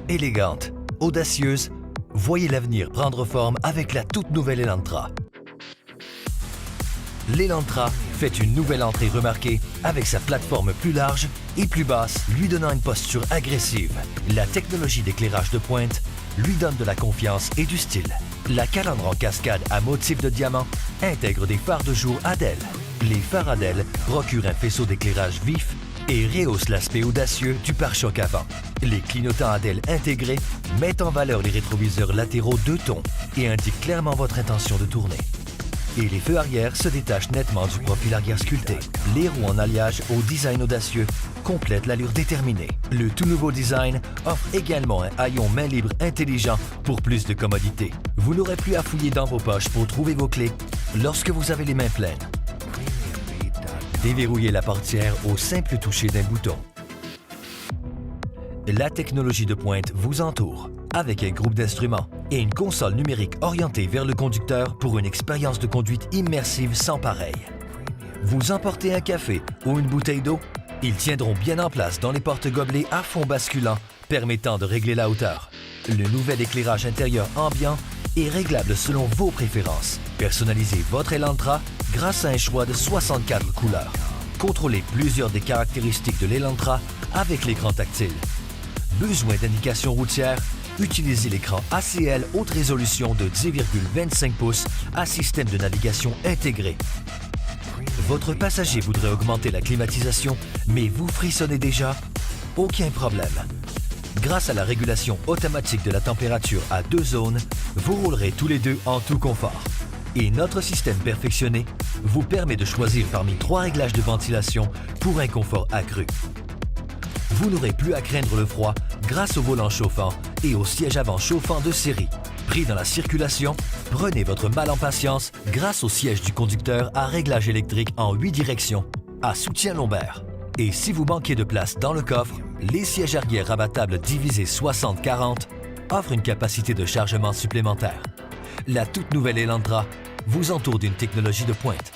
Élégante, audacieuse, voyez l'avenir prendre forme avec la toute nouvelle Elantra. L'Elantra fait une nouvelle entrée remarquée avec sa plateforme plus large et plus basse, lui donnant une posture agressive. La technologie d'éclairage de pointe lui donne de la confiance et du style. La calandre en cascade à motif de diamant intègre des phares de jour ADEL. Les phares ADEL procurent un faisceau d'éclairage vif et rehaussent l'aspect audacieux du pare-choc avant. Les clignotants ADEL intégrés mettent en valeur les rétroviseurs latéraux 2 tons et indiquent clairement votre intention de tourner. Et les feux arrière se détachent nettement du profil arrière sculpté. Les roues en alliage au design audacieux complètent l'allure déterminée. Le tout nouveau design offre également un haillon main libre intelligent pour plus de commodité. Vous n'aurez plus à fouiller dans vos poches pour trouver vos clés lorsque vous avez les mains pleines. Déverrouillez la portière au simple toucher d'un bouton. La technologie de pointe vous entoure, avec un groupe d'instruments et une console numérique orientée vers le conducteur pour une expérience de conduite immersive sans pareil. Vous emportez un café ou une bouteille d'eau, ils tiendront bien en place dans les porte-gobelets à fond basculant, permettant de régler la hauteur. Le nouvel éclairage intérieur ambiant est réglable selon vos préférences. Personnalisez votre Elantra grâce à un choix de 64 couleurs. Contrôlez plusieurs des caractéristiques de l'Elantra avec l'écran tactile. Besoin d'indications routières? Utilisez l'écran ACL haute résolution de 10,25 pouces à système de navigation intégré. Votre passager voudrait augmenter la climatisation, mais vous frissonnez déjà? Aucun problème. Grâce à la régulation automatique de la température à 2 zones, vous roulerez tous les deux en tout confort. Et notre système perfectionné vous permet de choisir parmi 3 réglages de ventilation pour un confort accru. Vous n'aurez plus à craindre le froid grâce au volant chauffant et au siège avant chauffant de série. Pris dans la circulation, prenez votre mal en patience grâce au siège du conducteur à réglage électrique en 8 directions, à soutien lombaire. Et si vous manquez de place dans le coffre, les sièges arrière rabattables divisés 60-40 offrent une capacité de chargement supplémentaire. La toute nouvelle Elantra vous entoure d'une technologie de pointe,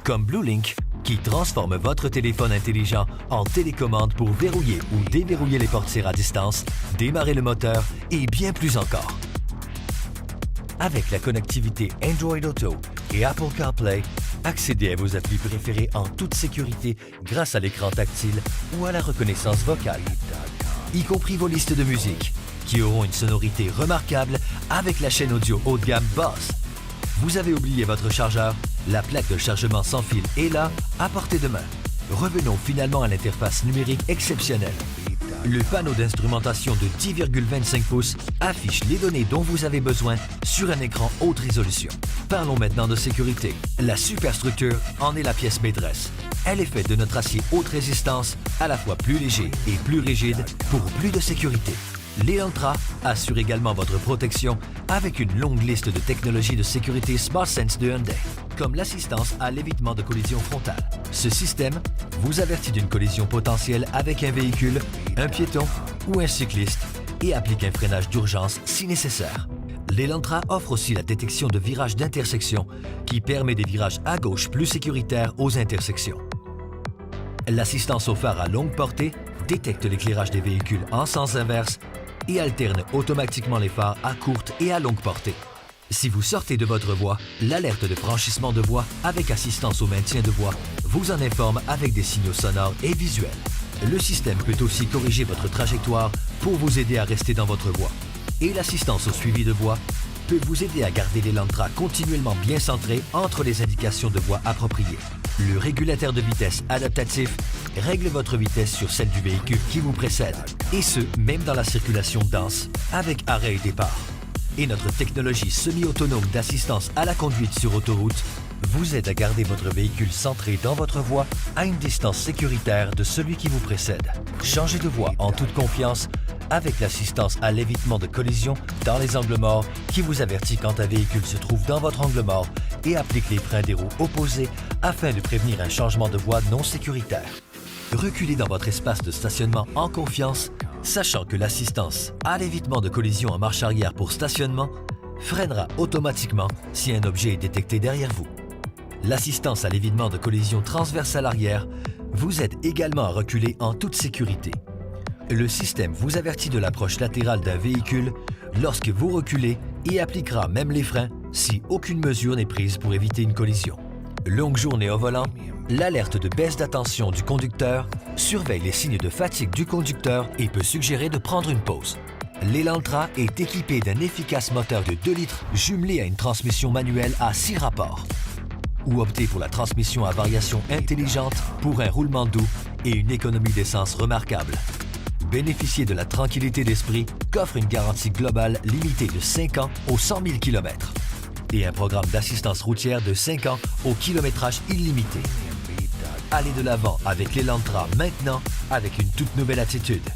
comme BlueLink, qui transforme votre téléphone intelligent en télécommande pour verrouiller ou déverrouiller les portières à distance, démarrer le moteur et bien plus encore. Avec la connectivité Android Auto et Apple CarPlay, accédez à vos applis préférés en toute sécurité grâce à l'écran tactile ou à la reconnaissance vocale, y compris vos listes de musique, qui auront une sonorité remarquable avec la chaîne audio haut de gamme Boss. Vous avez oublié votre chargeur? La plaque de chargement sans fil est là, à portée de main. Revenons finalement à l'interface numérique exceptionnelle. Le panneau d'instrumentation de 10,25 pouces affiche les données dont vous avez besoin sur un écran haute résolution. Parlons maintenant de sécurité. La superstructure en est la pièce maîtresse. Elle est faite de notre acier haute résistance, à la fois plus léger et plus rigide pour plus de sécurité. L'Elantra assure également votre protection avec une longue liste de technologies de sécurité SmartSense de Hyundai, comme l'assistance à l'évitement de collision frontale. Ce système vous avertit d'une collision potentielle avec un véhicule, un piéton ou un cycliste et applique un freinage d'urgence si nécessaire. L'Elantra offre aussi la détection de virages d'intersection qui permet des virages à gauche plus sécuritaires aux intersections. L'assistance au phare à longue portée détecte l'éclairage des véhicules en sens inverse et alterne automatiquement les phares à courte et à longue portée. Si vous sortez de votre voie, l'alerte de franchissement de voie avec assistance au maintien de voie vous en informe avec des signaux sonores et visuels. Le système peut aussi corriger votre trajectoire pour vous aider à rester dans votre voie. Et l'assistance au suivi de voie peut vous aider à garder l'Elantra continuellement bien centré entre les indications de voie appropriées. Le régulateur de vitesse adaptatif règle votre vitesse sur celle du véhicule qui vous précède, et ce, même dans la circulation dense, avec arrêt et départ. Et notre technologie semi-autonome d'assistance à la conduite sur autoroute vous aide à garder votre véhicule centré dans votre voie à une distance sécuritaire de celui qui vous précède. Changez de voie en toute confiance avec l'assistance à l'évitement de collision dans les angles morts qui vous avertit quand un véhicule se trouve dans votre angle mort et applique les freins des roues opposées afin de prévenir un changement de voie non sécuritaire. Reculez dans votre espace de stationnement en confiance, sachant que l'assistance à l'évitement de collision en marche arrière pour stationnement freinera automatiquement si un objet est détecté derrière vous. L'assistance à l'évitement de collision transversale arrière vous aide également à reculer en toute sécurité. Le système vous avertit de l'approche latérale d'un véhicule lorsque vous reculez et appliquera même les freins si aucune mesure n'est prise pour éviter une collision. Longue journée au volant, l'alerte de baisse d'attention du conducteur surveille les signes de fatigue du conducteur et peut suggérer de prendre une pause. L'Elantra est équipé d'un efficace moteur de 2 litres jumelé à une transmission manuelle à 6 rapports. Ou optez pour la transmission à variation intelligente pour un roulement doux et une économie d'essence remarquable. Bénéficiez de la tranquillité d'esprit qu'offre une garantie globale limitée de 5 ans aux 100 000 km et un programme d'assistance routière de 5 ans au kilométrage illimité. Allez de l'avant avec l'Elantra maintenant avec une toute nouvelle attitude.